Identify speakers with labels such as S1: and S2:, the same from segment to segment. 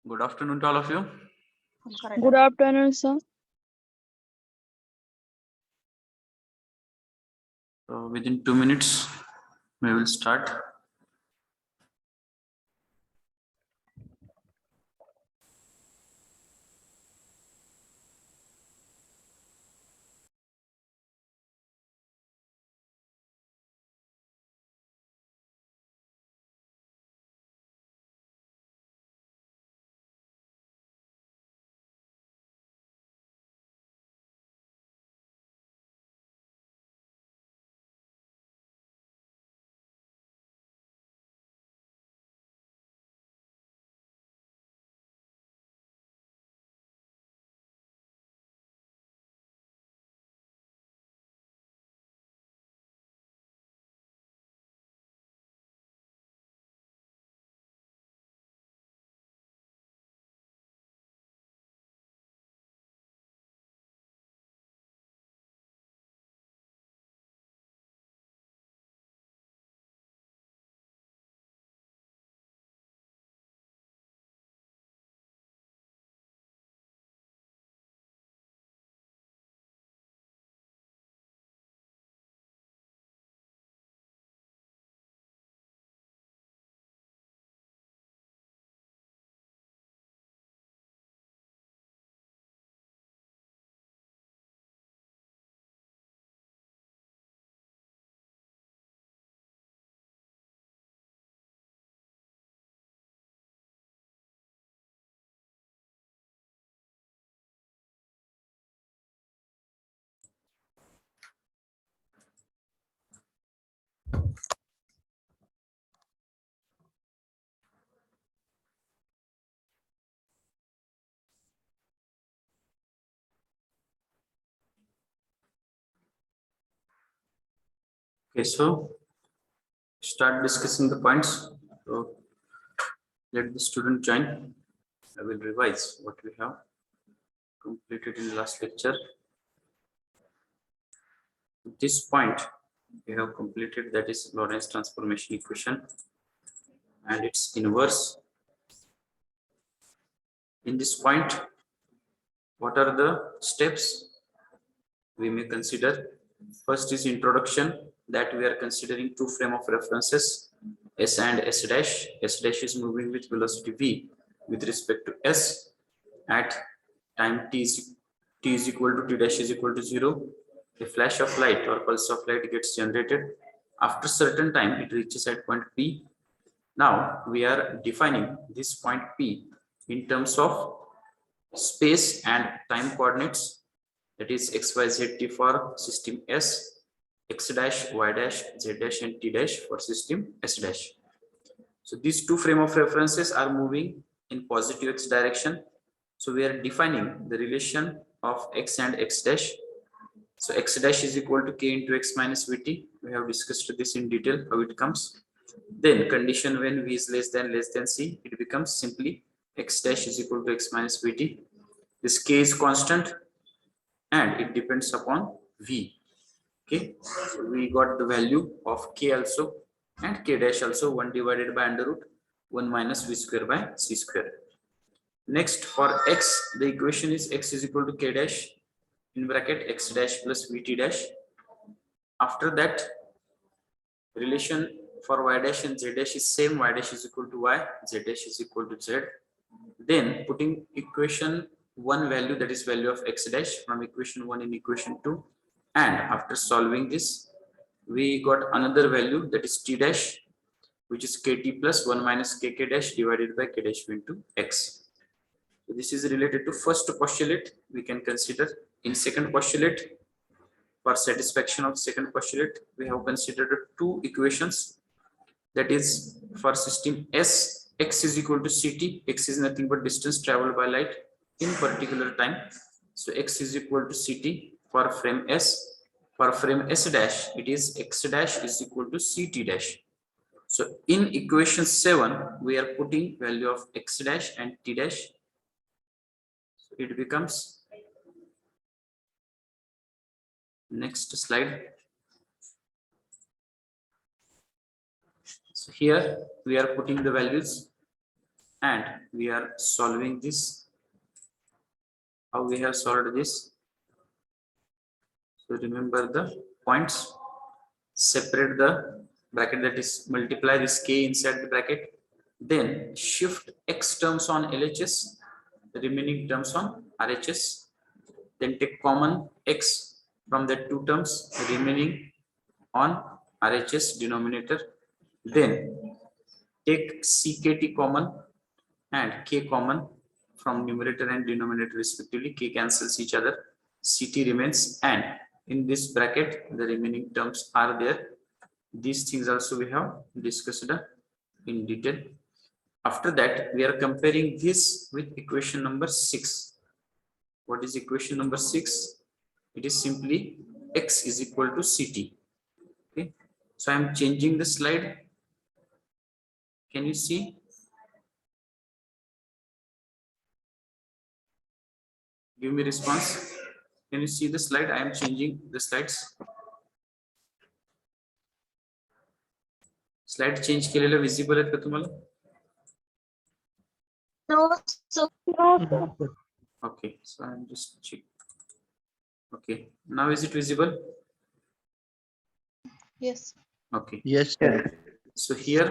S1: Good afternoon to all of you.
S2: Good afternoon, sir.
S1: So within 2 minutes, we will start. Okay, so start discussing the points. So let the student join. I will revise what we have completed in the last lecture. This point we have completed, that is Lorentz transformation equation and its inverse. In this point, what are the steps we may consider? First is introduction, that we are considering two frame of references, S and S dash. S dash is moving with velocity v with respect to S at time t is equal to t dash is equal to 0. A flash of light or pulse of light gets generated. After certain time, it reaches at point P. Now we are defining this point P in terms of space and time coordinates, that is x, y, z, t for system S, x dash, y dash, z dash and t dash for system S dash. So these two frame of references are moving in positive x direction. So we are defining the relation of x and x dash. So x dash is equal to k into x minus vt. We have discussed this in detail how it comes. Then condition when v is less than c, it becomes simply x dash is equal to x minus vt. This k is constant and it depends upon v. Okay, so we got the value of k also and k dash also, 1 divided by under root 1 minus v square by c square. Next, for x, the equation is x is equal to k dash in bracket x dash plus vt dash. After that, relation for y dash and z dash is same, y dash is equal to y, z dash is equal to z. Then putting equation 1 value, that is value of x dash from equation 1 in equation 2, and after solving this we got another value, that is t dash, which is kt plus 1 minus kk dash divided by k dash into x. So this is related to first postulate. We can consider in second postulate. For satisfaction of second postulate, we have considered two equations, that is for system S, x is equal to ct. X is nothing but distance traveled by light in particular time. So x is equal to ct for frame S. For frame S dash, it is x dash is equal to ct dash. So in equation 7, we are putting value of x dash and t dash. So it becomes, next slide. So here we are putting the values and we are solving this. How we have solved this? So remember the points. Separate the bracket, that is multiply this k inside the bracket. Then shift x terms on LHS, the remaining terms on RHS. Then take common x from the two terms remaining on RHS denominator. Then take CKT common and k common from numerator and denominator respectively. K cancels each other, CT remains, and in this bracket the remaining terms are there. These things also we have discussed in detail. After that, we are comparing this with equation number 6. What is equation number 6? It is simply x is equal to CT. Okay, so I am changing the slide. Can you see? Give me response. Can you see the slide? I am changing the slides. Slide change केलेलं visible आहेत का तुम्हाला?
S3: No, so
S1: Okay, so I'm just check. Okay, now is it visible?
S3: yes.
S1: Okay.
S4: Yes, sir.
S1: So here,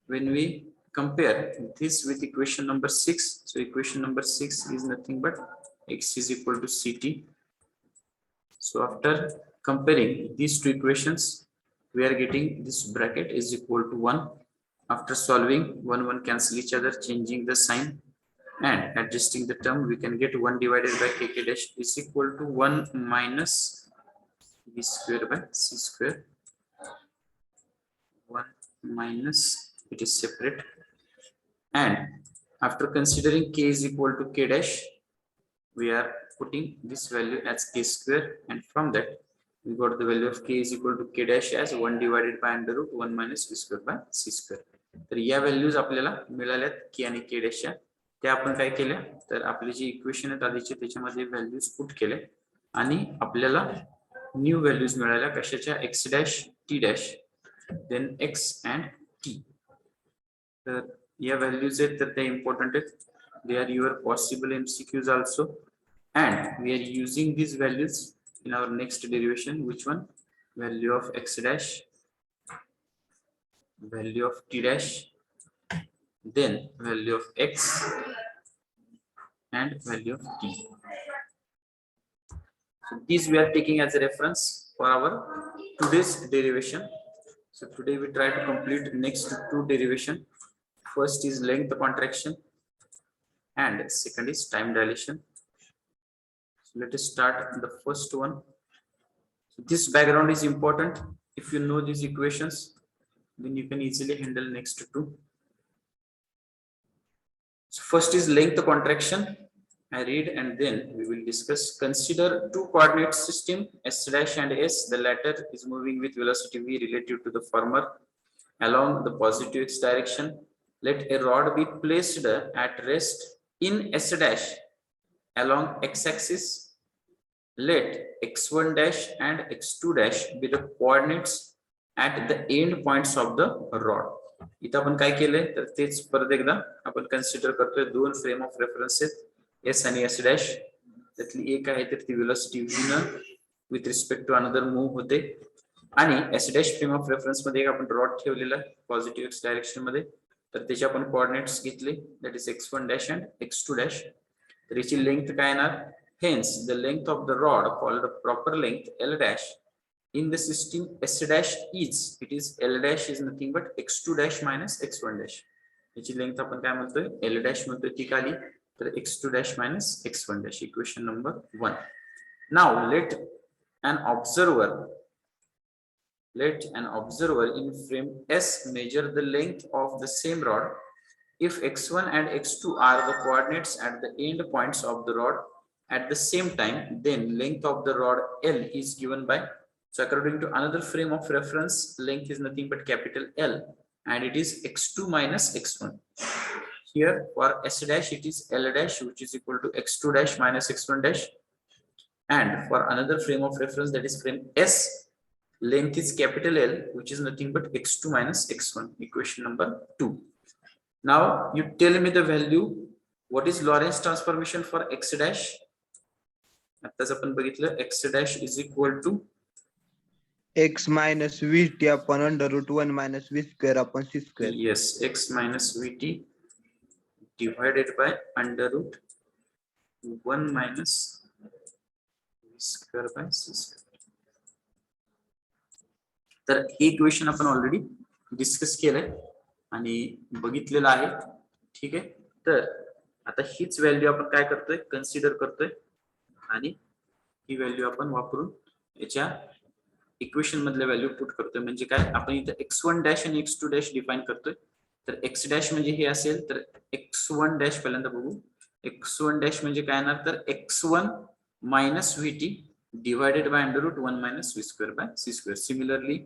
S1: when we compare this with equation number 6, so equation number 6 is nothing but x is equal to CT. So after comparing these two equations, we are getting this bracket is equal to 1. After solving, 1 cancel each other, changing the sign and adjusting the term, we can get 1 divided by kk dash is equal to 1 minus b square by c square. 1 minus, it is separate, and after considering k is equal to k dash, we are putting this value as k square, and from that we got the value of k is equal to k dash as 1 divided by under root 1 minus b square by c square. तर या values आपल्याला मिळाल्यात k आणि k dash च्या. त्या आपण काय केल्या, तर आपले जे इक्वेशन आहेत आधीचे त्याच्यामध्ये व्हॅल्यूज पुट केले आणि आपल्याला न्यू व्हॅल्यूज मिळाल्या कशाच्या, x dash t dash then x and t. तर या व्हॅल्यूज आहेत तर ते इम्पॉर्टंट आहेत. They are your possible MCQs also, and we are using these values in our next derivation. Which one? Value of x dash, value of t dash, then value of x and value of t. So these we are taking as a reference for our today's derivation. So today we try to complete next two derivation. First is length contraction and second is time dilation. So let us start the first one. So this background is important. If you know these equations, then you can easily handle next two. So first is length contraction. I read and then we will discuss. Consider two coordinate system s dash and s. The latter is moving with velocity v relative to the former along the positive x direction. Let a rod be placed at rest in s dash along x-axis. Let x1 dash and x2 dash be the coordinates at the end points of the rod. इथं आपण काय केलंय तर तेच परत एकदा आपण consider करतोय. दोन फ्रेम ऑफ रेफरन्स आहेत एस आणि एस डॅश. त्यातली एक आहे तर ती वेलोसिटी v न with respect to another move होते आणि S dash frame of reference मध्ये एक आपण रॉड ठेवलेला पॉझिटिव्ह एक्स डायरेक्शन मध्ये. तर त्याचे आपण कोऑर्डिनेट्स घेतले, that is x1 dash and x2 dash. तर याची लेंथ काय येणार, hence the length of the rod called the proper length L dash in the system S dash is, it is L dash is nothing but x2 dash minus x1 dash. याची length आपण काय म्हणतोय, L dash म्हणतोय. ती खाली तर x2 dash minus x1 dash. Equation number 1. Now let an observer in frame S measure the length of the same rod. If x1 and x2 are the coordinates at the end points of the rod at the same time, then length of the rod L is given by, so according to another frame of reference, length is nothing but capital L and it is x2 minus x1. Here for S dash it is L dash which is equal to x2 dash minus x1 dash, and for another frame of reference, that is frame S, length is capital L, which is nothing but x2 minus x1, equation number 2. Now you tell me the value. What is Lorentz transformation for x dash? आताच आपण बघितलं x dash is equal to
S3: x minus vt upon under root 1 minus v square upon c square.
S1: yes, x minus vt divided by under root 1 minus v square by c square. तर हे equation आपण already discuss केलंय आणि बघितलेलं आहे. ठीक आहे, तर आता हीच व्हॅल्यू आपण काय करतोय, कन्सिडर करतोय आणि ही व्हॅल्यू आपण वापरून याच्या इक्वेशन मधल्या व्हॅल्यू पुट करतोय. म्हणजे काय, आपण इथे x1 डॅश आणि x2 डॅश डिफाइन करतोय. तर x डॅश म्हणजे हे असेल, तर x1 डॅश पहिल्यांदा बघू. x1 डॅश म्हणजे काय येणार, तर x1 minus vt divided by under root 1 minus v square by c square. Similarly,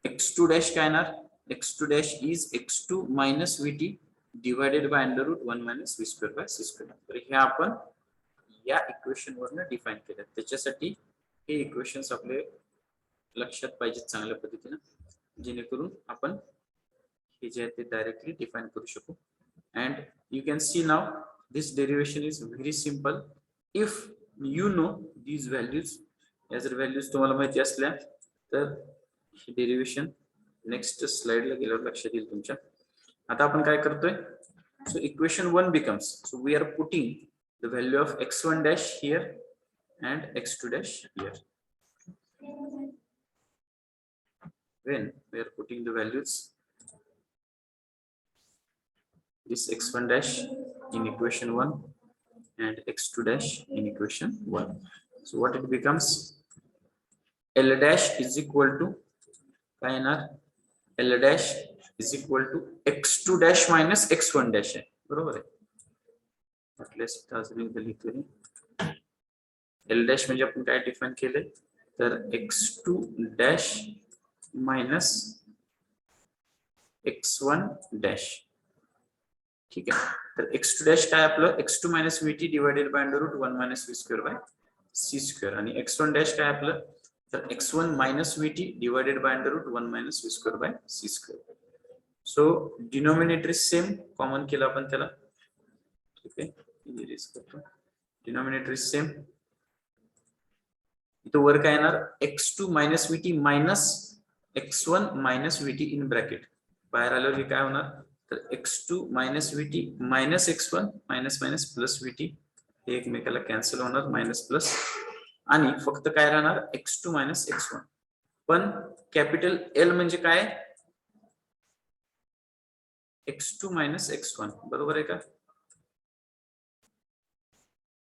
S1: x2 dash काय येणार, x2 dash is x2 minus vt divided by under root 1 minus v square by c square. तर हे आपण या equation वरनं define केलं. त्याच्यासाठी हे equations आपले लक्षात पाहिजेत चांगल्या पद्धतीने, जेणेकरून आपण हे जे आहे ते डायरेक्टली डिफाइन करू शकू. And you can see now this derivation is very simple if you know these values. या जर व्हॅल्यूज तुम्हाला माहिती असल्या तर हे डेरिवेशन नेक्स्ट स्लाइडला गेल्यावर लक्षात येईल तुमच्या. आता आपण काय करतोय, so equation 1 becomes, so we are putting the value of x1 dash here and x2 dash here. When we are putting the values, this x1 dash in equation 1 and x2 dash in equation 1. So what it becomes, L dash is equal to काय येणार, L dash is equal to x2 dash minus x1 dash आहे, बरोबर आहे. L dash म्हणजे आपण काय define केले, तर x2 dash minus x1 dash. ठीक आहे, तर x2 डॅश काय आपलं x2 minus vt divided by under root 1 minus v square by c square. आणि x1 डॅश काय आपलं, तर x1 minus vt divided by under root 1 minus v square by c square. So denominator is same, common केलं आपण त्याला. ठीक आहे, denominator is same. इथं वर काय येणार, x2 minus vt minus x1 minus vt in bracket. बाहेर आल्यावर हे काय होणार, तर x2 minus vt minus x1 minus minus plus vt, हे एकमेकाला कॅन्सल होणार, मायनस प्लस, आणि फक्त काय राहणार x2 मायनस x1. पण कॅपिटल L म्हणजे काय, x2 मायनस x1, बरोबर आहे का.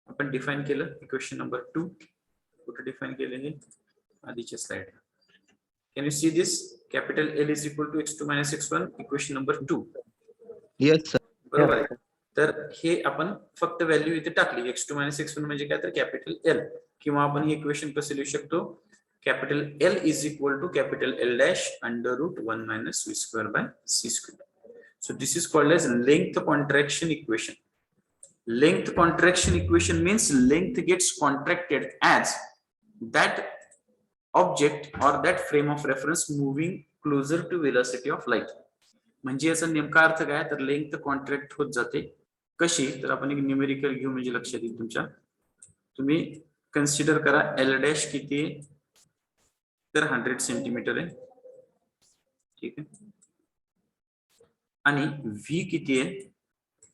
S1: आपण डिफाइन केलं इक्वेशन नंबर 2. कुठे डिफाइन केले हे, आधीच्या slide. Can you see this? Capital L is equal to x2 minus x1, equation number 2.
S3: Yes sir.
S1: बरोबर आहे. तर हे आपण फक्त व्हॅल्यू इथे टाकली, x2 minus x1 म्हणजे काय, तर कॅपिटल L. किंवा आपण हे इक्वेशन कसं लिहू शकतो, capital L is equal to capital L dash under root 1 minus v square by c square. So this is called as length contraction equation. Length contraction equation means length gets contracted as that object or that frame of reference moving closer to velocity of light. म्हणजे याचा नेमका अर्थ काय, तर length contract होत जाते. कशी, तर आपण एक न्यूमेरिकल घेऊ म्हणजे लक्षात येईल तुमच्या. तुम्ही कन्सिडर करा L डॅश किती आहे, तर 100 सेंटीमीटर आहे. ठीक आहे, आणि V किती आहे,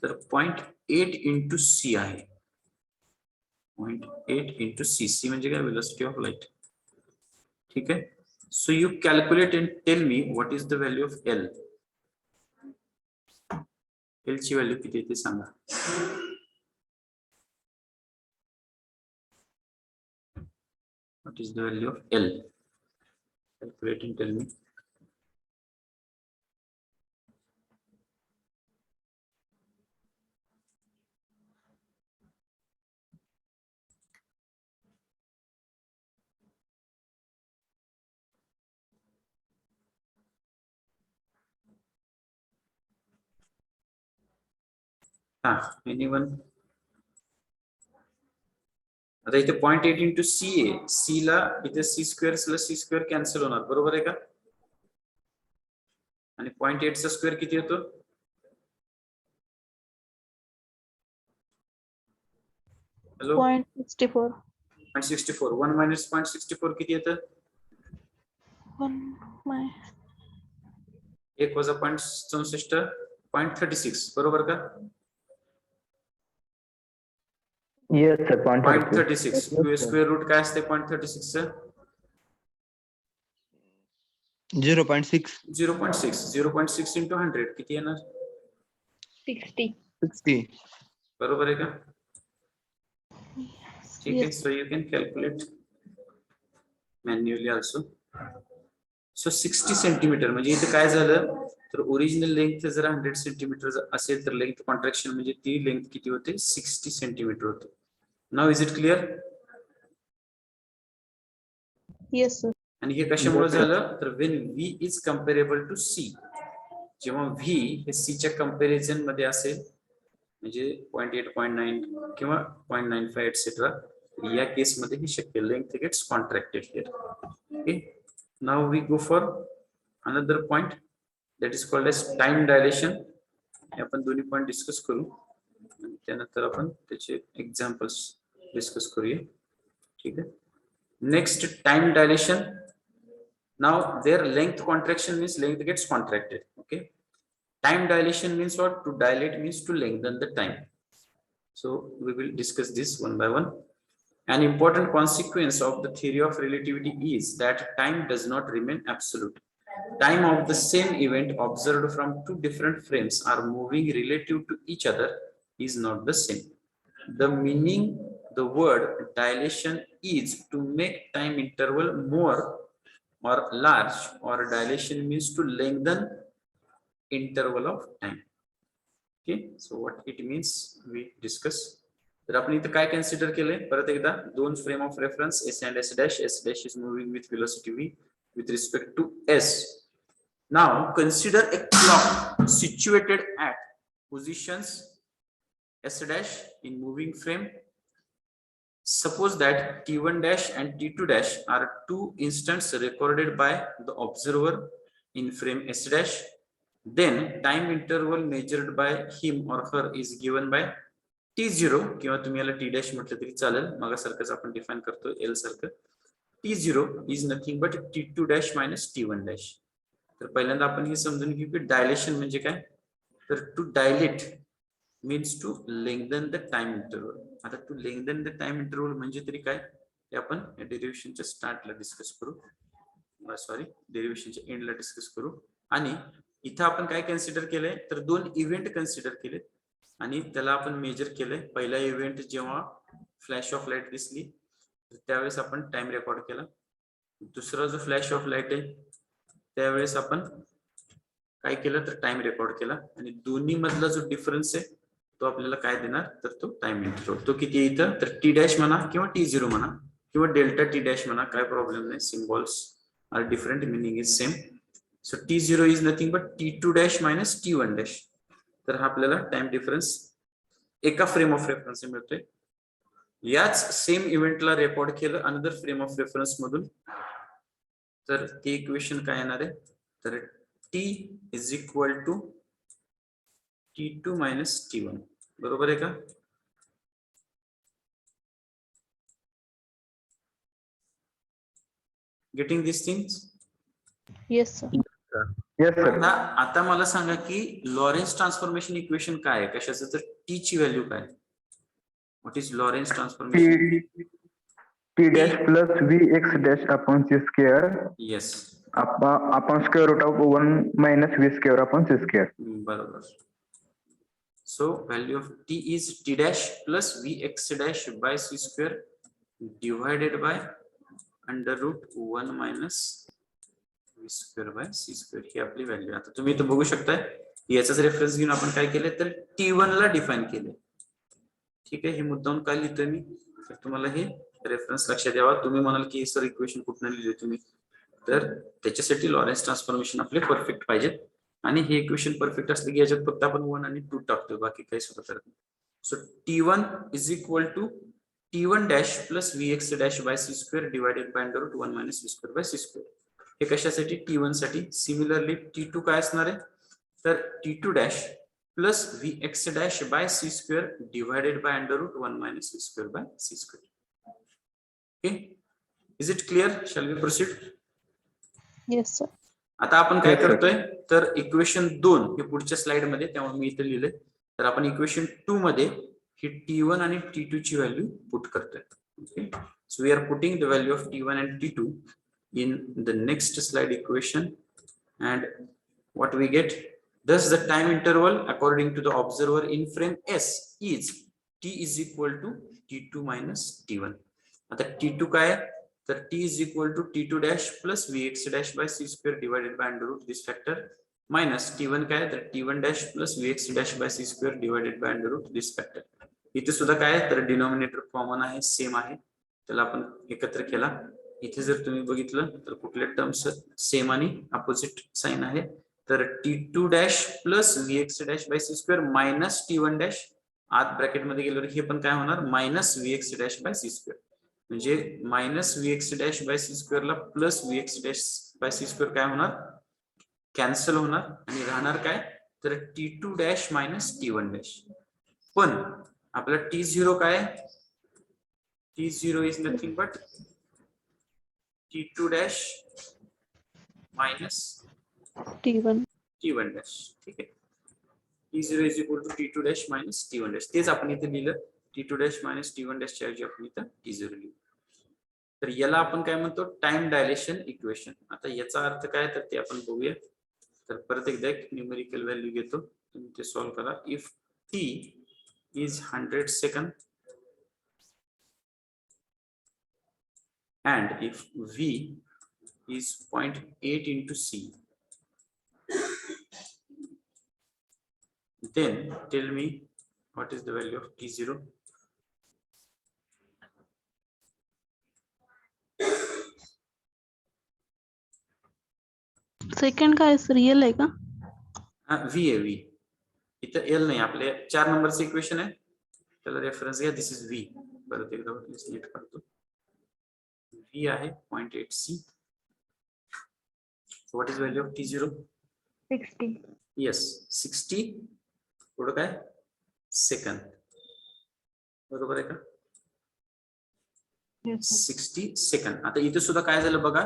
S1: तर 0.8 इंटू C आहे. 0.8 इंटू C म्हणजे काय, वेलोसिटी ऑफ लाईट. ठीक आहे, so you calculate and tell me what is the value of L. L ची व्हॅल्यू किती आहे ते सांगा. What is the value of L, calculate and tell me. anyone, आता इथे 0.8 इंटू सी आहे, सी ला इथे सी स्क्वेअर कॅन्सल होणार, बरोबर आहे का? आणि 0.8 चा स्क्वेअर किती होतो? हॅलो,
S2: 0.64.
S1: 0.64. 1 मायनस 0.64 किती येतं? 1 वजा 0.64, 0.36, बरोबर का?
S3: येस सर
S1: 0.36 स्क्वेअर रूट काय असते 0.36 चं?
S3: 0.6
S1: 0.6 इंटू 100 किती येणार?
S3: 60
S1: बरोबर आहे का? ठीक आहे,
S2: Yes.
S1: So you can calculate manually also. So 60 centimetre म्हणजे इथे काय झालं, तर ओरिजिनल लेंथ जर 100 सेंटीमीटर असेल तर लेंथ कॉन्ट्रॅक्शन म्हणजे ती लेंथ किती होते? 60 सेंटीमीटर होते. Now is it clear?
S2: Yes, sir.
S1: आणि हे कशामुळे झालं, तर when V is comparable to C, जेव्हा व्ही हे सी च्या कंपॅरिझन मध्ये असेल म्हणजे 0.8, 0.9 किंवा 0.95 एक्सेट्रा, या केस मध्ये ही शक्य, length gets contracted here. Okay, now we go for another point that is called as time dilation. आपण दोन्ही पॉइंट डिस्कस करू आणि त्यानंतर आपण त्याचे एक्झाम्पल्स डिस्कस करूया. ठीक आहे, next time dilation. Now their length contraction means length gets contracted. Okay, time dilation means what? To dilate means to lengthen the time. So we will discuss this one by one. An important consequence of the theory of relativity is that time does not remain absolute. Time of the same event observed from two different frames are moving relative to each other is not the same. The meaning the word dilation is to make time interval more or large, or dilation means to lengthen interval of time. Okay, so what it means we discuss. तर आपण इथे काय consider केले परत एकदा, दोन frame of reference S and S dash. S dash is moving with velocity v with respect to S. Now consider a clock situated at positions S dash in moving frame. Suppose that T1 dash and T2 dash are two instants recorded by the observer in frame S dash. Then time interval measured by him or her is given by T0 किंवा तुम्ही याला T dash म्हटलं तरी चालेल, मागासारखंच आपण define करतो L सारखं. T0 is nothing but T2 dash minus T1 dash. तर पहिल्यांदा आपण हे समजून घेऊ की डायलेशन म्हणजे काय. तर to dilate means to lengthen the time interval. आता to lengthen the time interval म्हणजे तरी काय, हे आपण डेरिव्हेशनच्या स्टार्टला डिस्कस करू, सॉरी डेरिव्हेशनच्या एंडला डिस्कस करू. आणि इथं आपण काय कन्सिडर केलंय, तर दोन इव्हेंट कन्सिडर केलेत आणि त्याला आपण मेजर केलंय. पहिला इव्हेंट जेव्हा फ्लॅश ऑफ लाईट दिसली त्यावेळेस आपण टाइम रेकॉर्ड केला. दुसरा जो फ्लॅश ऑफ लाईट आहे त्यावेळेस आपण काय केलं, तर टाइम रेकॉर्ड केला. आणि दोन्ही मधला जो डिफरन्स आहे तो आपल्याला काय देणार, तर तो टाइम इंटरवल. तो किती इथं, तर टी डॅश म्हणा किंवा T0 म्हणा किंवा डेल्टा टी डॅश म्हणा, काय प्रॉब्लेम नाही, symbols are different, meaning is same. So T0 is nothing but T2 dash minus T1 dash. तर हा आपल्याला टाइम डिफरन्स एका फ्रेम ऑफ रेफरन्स मिळतोय. याच सेम इव्हेंटला रेकॉर्ड केलं अनदर फ्रेम ऑफ रेफरन्स मधून, तर ते इक्वेशन काय येणार आहे, तर T is equal to T2 minus T1, बरोबर आहे का. Getting this things?
S2: Yes, sir.
S3: Yes sir.
S1: आता मला सांगा की लॉरेन्स ट्रान्सफॉर्मेशन इक्वेशन काय आहे, कशाचं, तर टी ची व्हॅल्यू काय. What is Lorentz transformation?
S3: T dash plus V X dash upon C square
S1: yes,
S3: upon square root of 1 minus V square upon C square.
S1: बरोबर. So value of T is T dash plus V X dash by C square divided by under root 1 minus V square by C square, ही आपली value. आता तुम्ही इथं बघू शकताय, याचाच reference घेऊन आपण काय केले, तर T1 ला डिफाइन केले. ठीक आहे, हे मुद्दाम काय लिहितोय मी, तर तुम्हाला हे रेफरन्स लक्षात यावा. तुम्ही म्हणाल की सर इक्वेशन कुठनं लिहिले तुम्ही, तर त्याच्यासाठी लॉरेन्स ट्रान्सफॉर्मेशन आपले परफेक्ट पाहिजेत. आणि हे इक्वेशन परफेक्ट असले की याच्यात फक्त आपण 1 आणि 2 टाकतो, बाकी काही सुद्धा करत नाही. So T1 is equal to t1 dash plus vx dash by c square divided by under root 1 minus v square by c square. हे कशासाठी t1 साठी. सिमिलरली t2 काय असणार आहे तर t2 dash plus vx dash by c square divided by under root 1 minus v square by c square. Okay, is it clear? Shall we proceed?
S2: Yes, sir.
S1: आता आपण काय करतोय तर इक्वेशन 2 हे पुढच्या स्लाइड मध्ये, त्यामुळे मी इथे लिहिलंय. तर आपण इक्वेशन 2 मध्ये ही t1 आणि t2 ची व्हॅल्यू पुट करतोय. Okay, so we are putting the value of t1 and t2 in the next slide equation, and what we get, thus the time interval according to the observer in frame S is t is equal to t2 minus t1. आता t2 काय तर t is equal to t2 dash plus vx dash by c square divided by under root this factor minus t1 काय तर t1 dash plus vx dash by c square divided by under root this factor. इथे सुद्धा काय तर denominator common आहे, same आहे, त्याला आपण एकत्र केला. इथे जर तुम्ही बघितलं तर कुठल्या टर्म्स सेम आणि अपोजिट साइन आहे. तर t2 dash plus vx dash by c square minus t1 dash आत ब्रॅकेट मध्ये गेल्यावर हे पण काय होणार minus vx dash by c square. म्हणजे minus vx dash by c square ला plus vx dash by c square काय होणार कॅन्सल होणार आणि राहणार काय तर t2 dash minus t1 dash. पण आपला t0 काय t0 is nothing but t2 dash minus
S2: T1.
S1: dash. ठीक आहे, t0 is equal to t2 dash minus t1 dash. तेच आपण इथे लिहिलं t2 dash minus t1 dash च्या ऐवजी आपण इथं t0 लिहिलं. तर याला आपण काय म्हणतो टाइम डायलेशन इक्वेशन. आता याचा अर्थ काय तर ते आपण बघूया. तर परत एकदा एक न्यूमेरिकल व्हॅल्यू घेतो, तुम्ही ते सॉल्व्ह करा. If t is 100 second and if v is 0.8 into c, then tell me what is the value of t0.
S2: Second काय रिअल आहे का?
S1: v आहे v, इथं एल नाही. आपले 4 नंबरचं इक्वेशन आहे, त्याला रेफरन्स घ्या. This is v. परत एकदा नीट करतो. v आहे 0.8 c. So what is value of t0?
S2: 60.
S1: Yes, 60 पुढं काय सेकंद, बरोबर आहे का?
S2: Yes, sir.
S1: 60 सेकंद. आता इथे सुद्धा काय झालं बघा,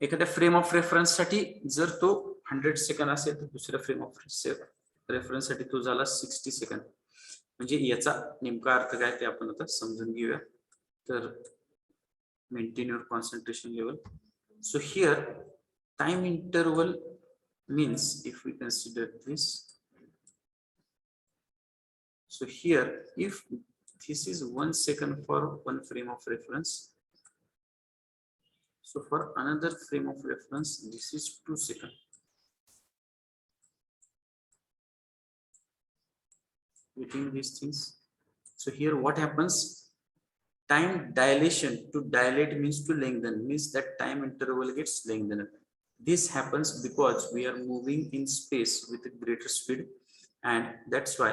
S1: एखाद्या फ्रेम ऑफ रेफरन्स साठी जर तो 100 सेकंद असेल तर दुसऱ्या फ्रेम ऑफ रेफरन्स साठी तो झाला 60 सेकंद. म्हणजे याचा नेमका अर्थ काय ते आपण आता समजून घेऊया. तर maintain your concentration level. So here time interval means if we consider this, so here if this is 1 second for one frame of reference, so for another frame of reference this is 2 seconds. Getting these things. So here what happens, time dilation, to dilate means to lengthen, means that time interval gets lengthened. This happens because we are moving in space with a greater speed, and that's why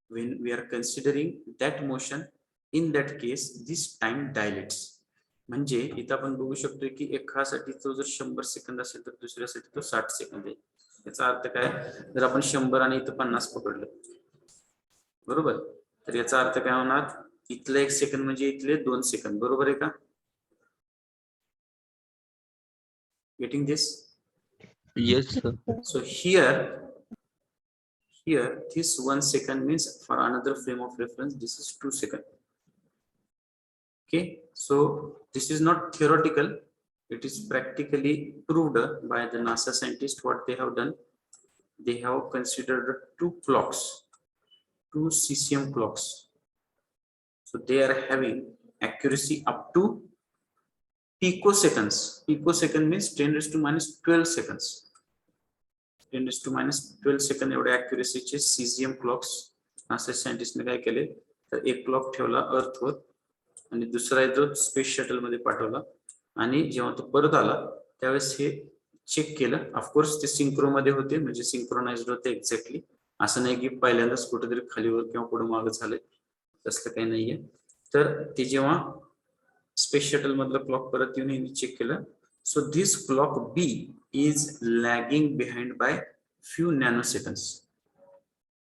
S1: when we are considering that motion, in that case this time dilates. म्हणजे इथं आपण बघू शकतो की एकासाठी तो जर 100 second असेल तर दुसऱ्यासाठी तो 60 सेकंद आहे. याचा अर्थ काय, जर आपण 100 आणि इथं 50 पकडलं, बरोबर, तर याचा अर्थ काय होणार, इथलं 1 सेकंद म्हणजे इथले 2 सेकंद, बरोबर आहे का? Getting this?
S3: Yes, sir.
S1: So here this 1 second means for another frame of reference this is 2 seconds. Okay, so this is not theoretical, it is practically proved by the NASA scientists. What they have done, they have considered 2 clocks, 2 CCM clocks. So they are having accuracy up to picoseconds. Picosecond means 10 raised to minus 12 seconds. 10 raised to minus 12 second एवढे accuracy चे CCM clocks NASA scientists ने काय केले, तर एक clock ठेवला अर्थवर आणि दुसरा आहे जो स्पेस शटल मध्ये पाठवला, आणि जेव्हा तो परत आला त्यावेळेस हे चेक केलं. ऑफकोर्स ते सिंक्रो मध्ये होते, म्हणजे सिंक्रोनाइज्ड होते एक्झॅक्टली. असं नाही की पहिल्यांदाच कुठेतरी खालीवर किंवा पुढे मागे झालंय, तसलं काही नाहीये. तर ते जेव्हा स्पेस शटल मधलं क्लॉक परत येऊन यांनी चेक केलं. So this clock B is lagging behind by few nanoseconds.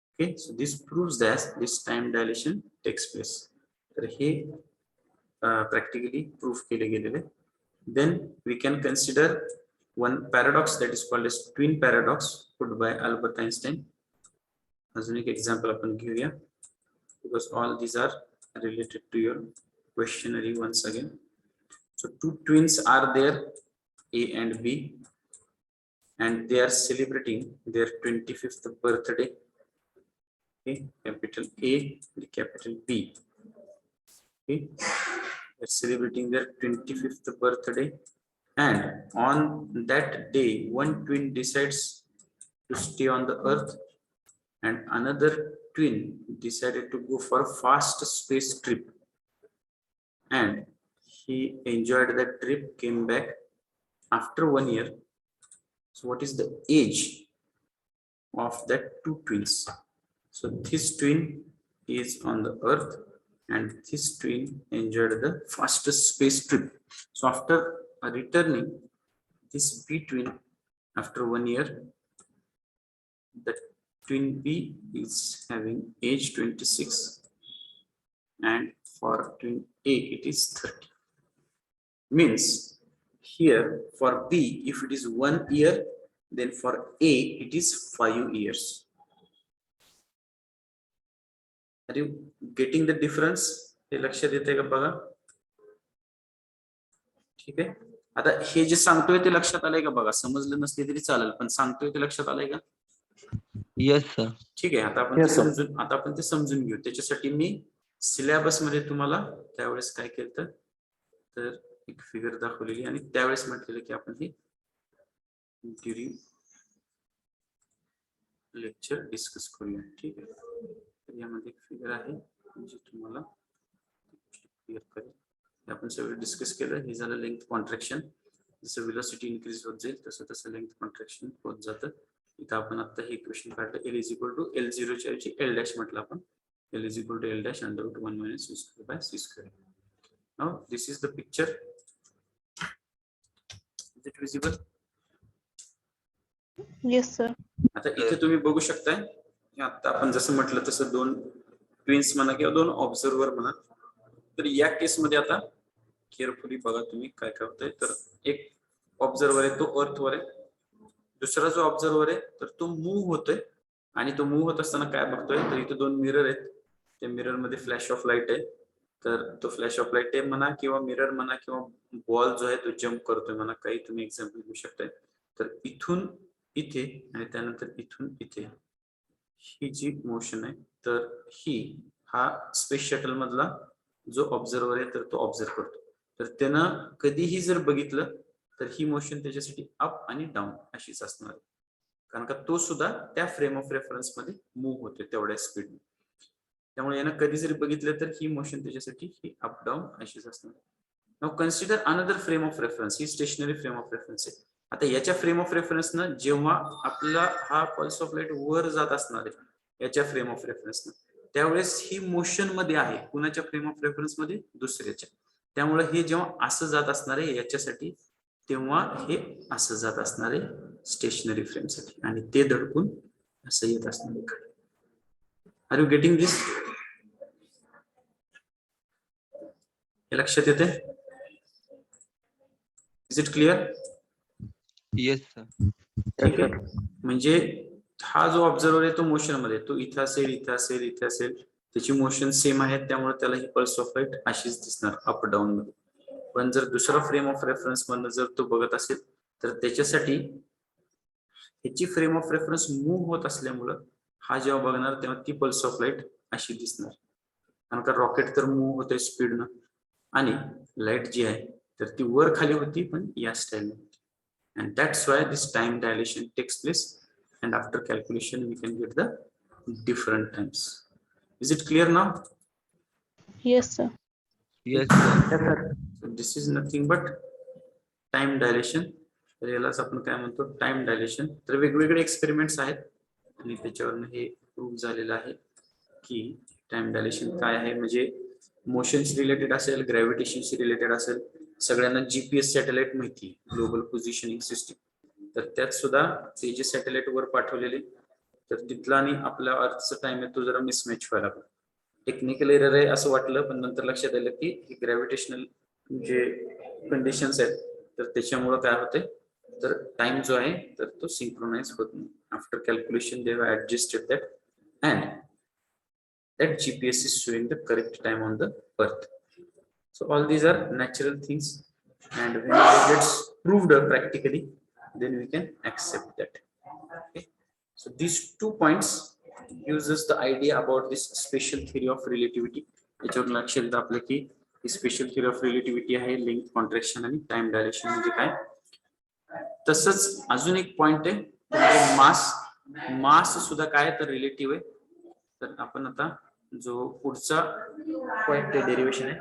S1: Okay, so this proves that this time dilation takes place. तर हे practically proof केले गेलेले. Then we can consider one paradox that is called as twin paradox put by Albert Einstein. अजून एक example आपण घेऊया, because all these are related to your questionnaire once again. So two twins are there, A and B, and they are celebrating their 25th birthday. Okay, capital A and capital B. Okay, they're celebrating their 25th birthday, and on that day one twin decides to stay on the earth and another twin decided to go for a fast space trip, and he enjoyed that trip, came back after 1 year. So what is the age of that two twins? So this twin is on the earth and this twin enjoyed the fastest space trip. So after returning, this B twin after 1 year, the twin B is having age 26 and for twin A it is 30. Means here for B, if it is 1 year, then for A it is 5 years. Are you getting the difference? हे लक्षात येते का बघा. ठीक आहे, आता हे जे सांगतोय ते लक्षात आलंय का बघा. समजलं नसले तरी चालेल, पण सांगतोय ते लक्षात आलंय का?
S3: Yes sir.
S1: ठीक आहे, आता आपण ते समजून घेऊ. त्याच्यासाठी मी सिलेबस मध्ये तुम्हाला त्यावेळेस काय केलं तर एक फिगर दाखवलेली आणि त्यावेळेस म्हटलेलं की आपण हे ड्युरिंग लेक्चर डिस्कस करूया. ठीक आहे, तर यामध्ये एक फिगर आहे जी तुम्हाला क्लिअर करेल. आपण सगळं डिस्कस केलं. हे झालं लेंथ कॉन्ट्रॅक्शन. जसं व्हेलॉसिटी इन्क्रीज होत जाईल तसं तसं लेंथ कॉन्ट्रॅक्शन होत जातं. इथं आपण आता हे इक्वेशन काढलं. L is equal to L0 च्या ऐवजी L डॅश म्हटलं आपण. L is equal to L dash under root 1 minus C square by C square. Now this is the picture. Is it visible?
S2: Yes, sir.
S1: आता इथे तुम्ही बघू शकताय, आता आपण जसं म्हटलं तसं दोन ट्विन्स म्हणा किंवा दोन ऑब्झर्वर म्हणा. तर या केस मध्ये आता केअरफुली बघा तुम्ही काय करताय. तर एक ऑब्झर्वर आहे तो अर्थवर आहे, दुसरा जो ऑब्झर्वर आहे तर तो मूव्ह होतोय. आणि तो मूव्ह होत असताना काय बघतोय, तर इथे दोन मिरर आहेत. त्या मिरर मध्ये फ्लॅश ऑफ लाईट आहे. तर तो फ्लॅश ऑफ लाईट आहे म्हणा किंवा मिरर म्हणा किंवा बॉल जो आहे तो जम्प करतोय म्हणा, काही तुम्ही एक्झाम्पल घेऊ शकताय. तर इथून इथे आणि त्यानंतर इथून इथे ही जी मोशन आहे, तर ही हा स्पेस शटल मधला जो ऑब्झर्वर आहे तर तो ऑब्झर्व करतो. तर त्यानं कधीही जर बघितलं तर ही मोशन त्याच्यासाठी अप आणि डाऊन अशीच असणार आहे, कारण का तो सुद्धा त्या फ्रेम ऑफ रेफरन्स मध्ये मूव्ह होतोय तेवढ्या स्पीडने. त्यामुळे यानं कधी जरी बघितलं तर ही मोशन त्याच्यासाठी ही अप डाऊन अशीच असणार. Now consider another frame of reference. ही स्टेशनरी फ्रेम ऑफ रेफरन्स आहे. आता याच्या फ्रेम ऑफ रेफरन्सनं जेव्हा आपला हा पल्स ऑफ लाईट वर जात असणार आहे याच्या फ्रेम ऑफ रेफरन्सनं, त्यावेळेस ही मोशन मध्ये आहे. कुणाच्या फ्रेम ऑफ रेफरन्स मध्ये? दुसऱ्याच्या. त्यामुळे हे जेव्हा असं जात असणार आहे याच्यासाठी, तेव्हा हे असं जात असणार आहे स्टेशनरी फ्रेम साठी, आणि ते धडकून असं येत असणार आहे. Are you getting this? हे लक्षात येते? Is it clear?
S3: Yes sir.
S1: ठीक आहे, म्हणजे हा जो ऑब्झर्वर आहे तो मोशन मध्ये, तो इथं असेल इथं असेल इथे असेल, त्याची मोशन सेम आहे. त्यामुळे त्याला ही पल्स ऑफ लाईट अशीच दिसणार अप डाऊन मध्ये. पण जर दुसरा फ्रेम ऑफ रेफरन्स मधनं जर तो बघत असेल तर त्याच्यासाठी ह्याची फ्रेम ऑफ रेफरन्स मूव्ह होत असल्यामुळं हा जेव्हा बघणार तेव्हा ती पल्स ऑफ लाईट अशी दिसणार, कारण का रॉकेट तर मूव्ह होते स्पीडनं आणि लाईट जी आहे तर ती वर खाली होती पण या स्टाईलने. And that's why this time dilation takes place, and after calculation we can get the different times. Is it clear now?
S2: Yes, sir.
S3: Yes sir.
S1: So this is nothing but time dilation. तर यालाच आपण काय म्हणतो? Time dilation. तर वेगवेगळे experiments आहेत आणि त्याच्यावरनं हे प्रूव्ह झालेलं आहे की टाइम डायलेशन काय आहे. म्हणजे मोशनशी रिलेटेड असेल, ग्रॅव्हिटेशनशी रिलेटेड असेल, सगळ्यांना जीपीएस सॅटेलाइट माहिती, ग्लोबल पोझिशनिंग सिस्टीम, तर त्यात सुद्धा ते जे सॅटेलाइट वर पाठवलेले, तर तिथला आणि आपल्या अर्थचा टाइम आहे तो जरा मिसमॅच व्हायला लागला. टेक्निकल एरर आहे असं वाटलं, पण नंतर लक्षात आलं की ग्रॅव्हिटेशनल जे कंडिशन्स आहेत तर त्याच्यामुळे काय होते, तर टाइम जो आहे तर तो सिंक्रोनाइज होत नाही. After calculation they have adjusted that and that GPS is showing the correct time on the earth. So all these are natural things, and when it gets proved practically, then we can accept that. Okay. So these 2 points gives us the idea about this special theory of relativity. याच्यावर लक्ष द्या आपलं की special theory of relativity आहे, length contraction आणि time dilation म्हणजे काय. तसंच अजून एक पॉइंट आहे म्हणजे मास सुद्धा काय तर रिलेटिव्ह आहे. तर आपण आता जो पुढचा पॉइंट डेरिवेशन आहे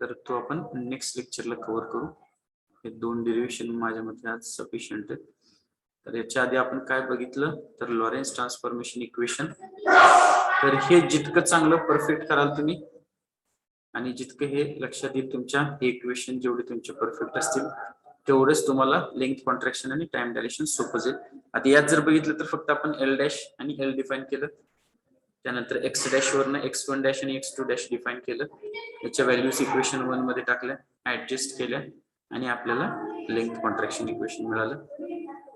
S1: तर तो आपण नेक्स्ट लेक्चरला कव्हर करू. हे 2 डेरिवेशन माझ्या मते आज सफिशियंट आहे. तर याच्या आधी आपण काय बघितलं तर लॉरेन्स ट्रान्सफॉर्मेशन इक्वेशन. तर हे जितकं चांगलं परफेक्ट कराल तुम्ही आणि जितकं हे लक्षात येईल तुमच्या हे इक्वेशन जेवढे तुमचे परफेक्ट असतील तेवढेच तुम्हाला लेंथ कॉन्ट्रॅक्शन आणि टाइम डायलेशन सोपं जाईल. आता यात जर बघितलं तर फक्त आपण एल डॅश आणि एल डिफाईन केलं, त्यानंतर एक्स डॅश वरनं x1 डॅश आणि x2 डॅश डिफाईन केलं, याच्या व्हॅल्यूज इक्वेशन 1 मध्ये टाकल्या, ऍडजस्ट केल्या आणि आपल्याला लेंथ कॉन्ट्रॅक्शन इक्वेशन मिळालं.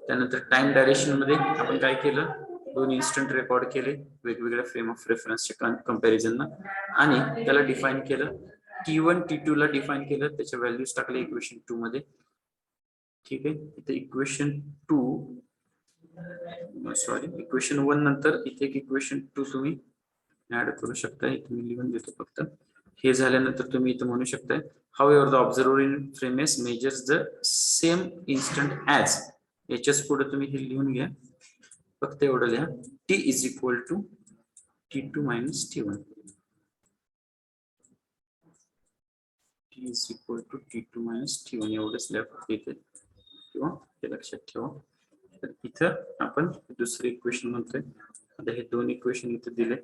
S1: त्यानंतर टाइम डायलेशन मध्ये आपण काय केलं, 2 इन्स्टंट रेकॉर्ड केले वेगवेगळ्या फ्रेम ऑफ रेफरन्सच्या कंपॅरिझन आणि त्याला डिफाईन केलं. T1 T2 ला डिफाईन केलं, त्याच्या व्हॅल्यूज टाकले इक्वेशन 2 मध्ये. ठीक आहे, इथे इक्वेशन 2 सॉरी इक्वेशन 1 नंतर इथे एक इक्वेशन 2 तुम्ही ऍड करू शकता. इथे मी लिहून देतो फक्त. हे झाल्यानंतर तुम्ही इथे म्हणू शकता however the observer in frame S measures the same instant as, याच्याच पुढे तुम्ही हे लिहून घ्या, फक्त एवढं लिहा, T is equal to T2 minus T1. T is equal to T2 minus T1 एवढंच लिहा फक्त इथे, किंवा हे लक्षात ठेवा. तर इथं आपण दुसरे इक्वेशन म्हणतोय. आता हे 2 इक्वेशन इथे दिले,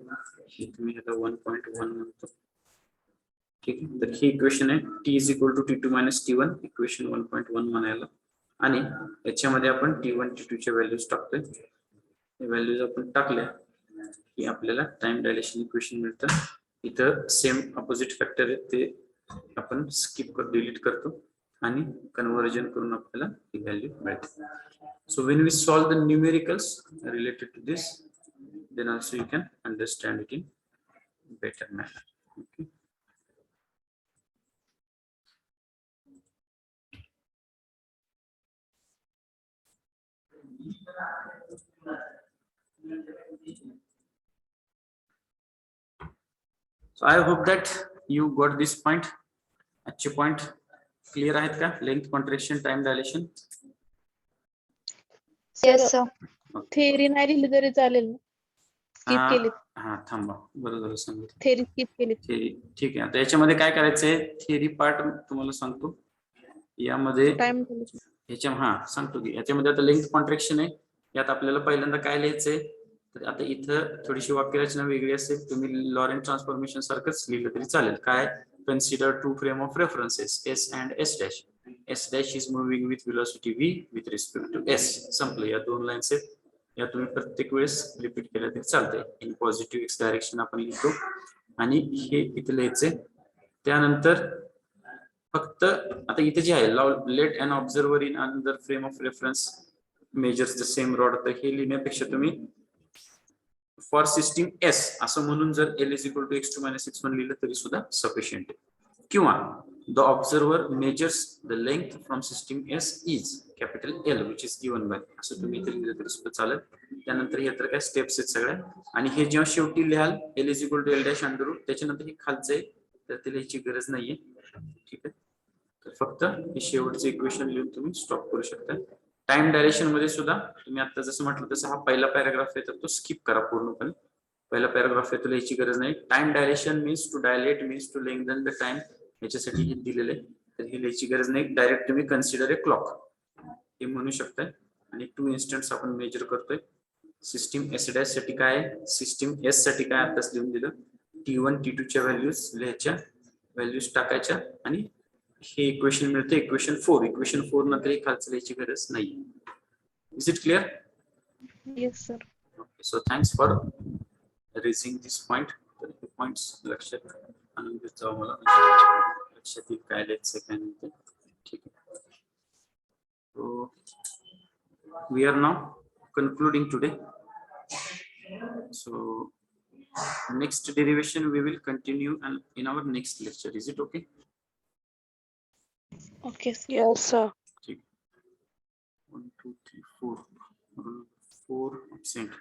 S1: इथे मी ह्याला 1.1 म्हणतो. ठीक आहे, तर ही इक्वेशन आहे T is equal to T2 minus T1, equation 1.1 म्हणायला. आणि याच्यामध्ये आपण T1 T2 च्या व्हॅल्यूज टाकतोय. हे व्हॅल्यूज आपण टाकल्या की आपल्याला टाइम डायलेशन इक्वेशन मिळतं. इथं सेम अपोजिट फॅक्टर आहे ते आपण स्किप कर डिलीट करतो आणि कन्वर्जन करून आपल्याला ही व्हॅल्यू मिळते. So when we solve the numericals related to this, then also you can understand it in better manner. Okay. So I hope that you got this point. अच्छे point clear आहेत का? Length contraction, time dilation.
S2: Yes sir. Theory नाही लिहिली तरी चालेल ना? Skip केली.
S1: हा थांबा, बरोबर सांगितलं.
S2: थेरी स्किप केली.
S1: थेरी ठीक आहे. आता याच्यामध्ये काय करायचंय, थेरी पार्ट तुम्हाला सांगतो. यामध्ये
S2: टाइम
S1: सांगतो की याच्यामध्ये आता लेंथ कॉन्ट्रॅक्शन आहे. यात आपल्याला पहिल्यांदा काय लिहायचंय, तर आता इथं थोडीशी वाक्यरचना वेगळी असेल. तुम्ही लॉरेन्स ट्रान्सफॉर्मेशन सारखंच लिहिलं तरी चालेल. काय, consider 2 frame of references S and S dash. S dash is moving with velocity V with respect to S. संपलं. या 2 लाईन्स आहेत, या तुम्ही प्रत्येक वेळेस रिपीट केल्या तरी चालतंय. इन पॉझिटिव्ह एक्स डायरेक्शन आपण लिहितो आणि हे इथे लिहायचंय. त्यानंतर फक्त आता इथे जे आहे, let an observer in another frame of reference measures the same rod, तर हे लिहिण्यापेक्षा तुम्ही फॉर सिस्टीम S असं म्हणून जर L is equal to x2 minus x1 लिहिलं तरी सुद्धा सफिशियंट आहे. किंवा the observer measures the length from system S is capital L which is given by, असं तुम्ही इथे लिहिलं तरी सुद्धा चालेल. त्यानंतर हे तर काय स्टेप्स आहेत सगळ्या. आणि हे जेव्हा शेवटी लिहाल L is equal to L dash under root, त्याच्यानंतर हे खालचं आहे तर ते लिहायची गरज नाहीये. ठीक आहे, तर फक्त हे शेवटचं इक्वेशन लिहून तुम्ही स्टॉप करू शकता. टाइम डायलेशन मध्ये सुद्धा तुम्ही आता जसं म्हटलं तसं हा पहिला पॅराग्राफ आहे तर तो स्किप करा पूर्णपणे. पहिला पॅराग्राफ आहे तो लिहायची गरज नाही. Time dilation means to dilate means to lengthen the time, याच्यासाठी हे दिलेलं आहे. तर हे लिहायची गरज नाही. डायरेक्ट तुम्ही कन्सिडर ए क्लॉक हे म्हणू शकताय. आणि 2 इन्स्टंट्स आपण मेजर करतोय. सिस्टीम S डॅश साठी काय आहे, सिस्टीम S साठी काय आताच लिहून दिलं. T1 T2 च्या व्हॅल्यूज लिहायच्या, व्हॅल्यूज टाकायच्या आणि हे इक्वेशन मिळते इक्वेशन 4. इक्वेशन 4 नंतर हे खालचं लिहायची गरज नाही. Is it clear?
S2: Yes sir.
S1: Okay, so thanks for raising this point. तर हे points लक्षात आणून घेत जाऊ मला, लक्षात येईल काय लिहायचं काय नाही ते. ठीक आहे. So we are now concluding today. So next derivation we will continue and in our next lecture. Is it okay?
S2: Okay sir.
S4: Yes, sir.
S1: ठीक. 1 2 3 4 4 absent.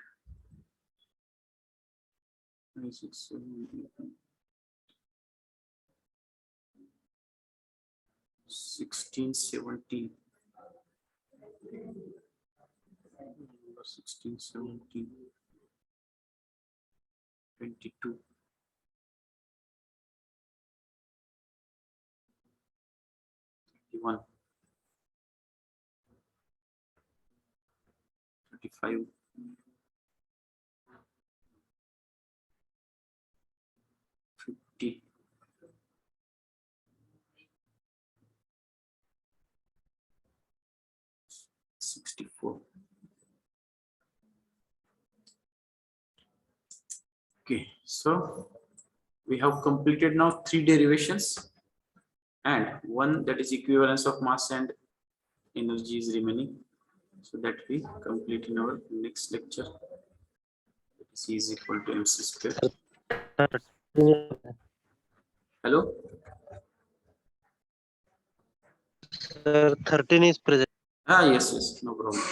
S1: 5 6 7 8 16 17 16 17 22 31 35 50 64. Okay, so we have completed now 3 derivations and one that is equivalence of mass and energy is remaining, so that we complete in our next lecture. C is equal to mc square. Hello?
S4: Sir, 13 is present.
S1: Yes, no problem.